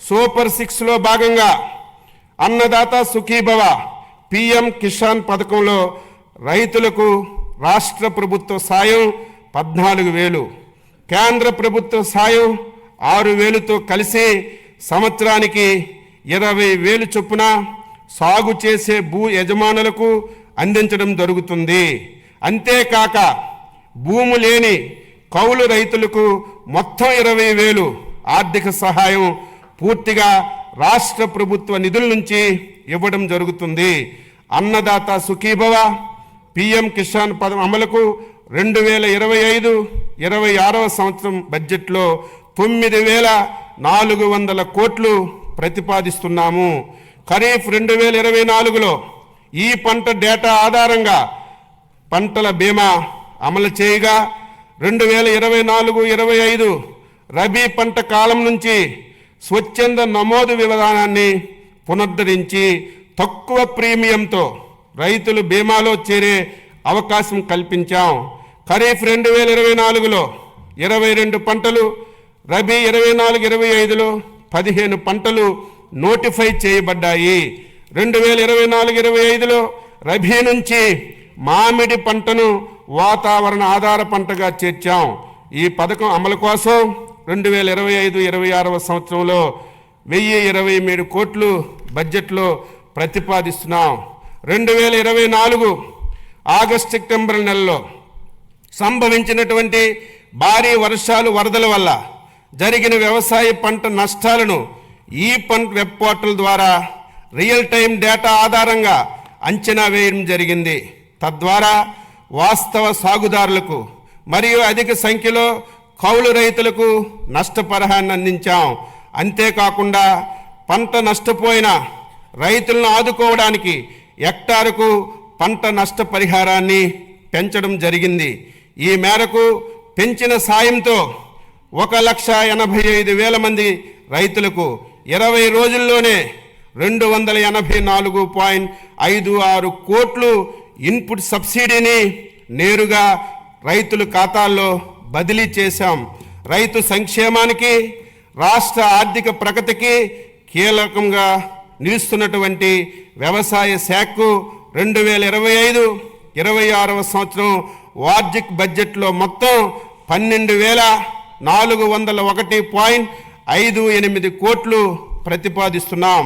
Super 6లో భాగంగా Annadata Sukhibhava PM Kisan పథకంలో రైతులకు రాష్ట్ర ప్రభుత్వ సాయం 14,000, కేంద్ర ప్రభుత్వ సాయం 6,000తో కలిసి సంవత్సరానికి 20,000 చొప్పున సాగు చేసే భూ యజమానులకు అందించడం జరుగుతుంది. అంతేకాక భూము లేని కౌలు రైతులకు మొత్తం 20,000 ఆర్థిక సహాయం పూర్తిగా రాష్ట్ర ప్రభుత్వ నిధుల నుంచి ఇవ్వడం జరుగుతుంది. అన్నదాత సుఖీభవ పిఎం కిసాన్ పథకం అమలుకు 2025-26వ సంవత్సరం బడ్జెట్లో 9,400 కోట్లు ప్రతిపాదిస్తున్నాము. ఖరీఫ్ 2024లో ఈ పంట డేటా ఆధారంగా పంటల బీమా అమలు చేయగా 2024-25 రబీ పంట కాలం నుంచి స్వచ్ఛంద నమోదు విధానాన్ని పునరుద్ధరించి తక్కువ ప్రీమియంతో రైతులు బీమాలో చేరే అవకాశం కల్పించాం. ఖరీఫ్ 2024లో 22 పంటలు, రబీ 24-25లో 15 పంటలు నోటిఫై చేయబడ్డాయి. 2024-25లో రబీ నుంచి మామిడి పంటను వాతావరణ ఆధార పంటగా చేర్చాం. ఈ పథకం అమలు కోసం 2025-26వ సంవత్సరంలో 1,023 కోట్లు బడ్జెట్లో ప్రతిపాదిస్తున్నాం. 2024 ఆగస్టు సెప్టెంబర్ నెలలో సంభవించినటువంటి భారీ వర్షాలు, వరదల వల్ల జరిగిన వ్యవసాయ పంట నష్టాలను ఈ పంట వెబ్ పోర్టల్ ద్వారా రియల్ టైం డేటా ఆధారంగా అంచనా వేయడం జరిగింది. తద్వారా వాస్తవ సాగుదారులకు మరియు అధిక సంఖ్యలో కౌలు రైతులకు నష్టపరిహారాన్ని అందించాం. అంతేకాకుండా పంట నష్టపోయిన రైతులను ఆదుకోవడానికి హెక్టారుకు పంట నష్టపరిహారాన్ని పెంచడం జరిగింది. ఈ మేరకు పెంచిన సాయంతో 1,85,000 మంది రైతులకు 20 రోజుల్లోనే 284.56 కోట్లు ఇన్పుట్ సబ్సిడీని నేరుగా రైతుల ఖాతాల్లో బదిలీ చేశాం. రైతు సంక్షేమానికి, రాష్ట్ర ఆర్థిక ప్రగతికి కీలకంగా నిలుస్తున్నటువంటి వ్యవసాయ శాఖకు 2025-26వ సంవత్సరం వార్షిక బడ్జెట్లో మొత్తం 12,401.58 కోట్లు ప్రతిపాదిస్తున్నాం.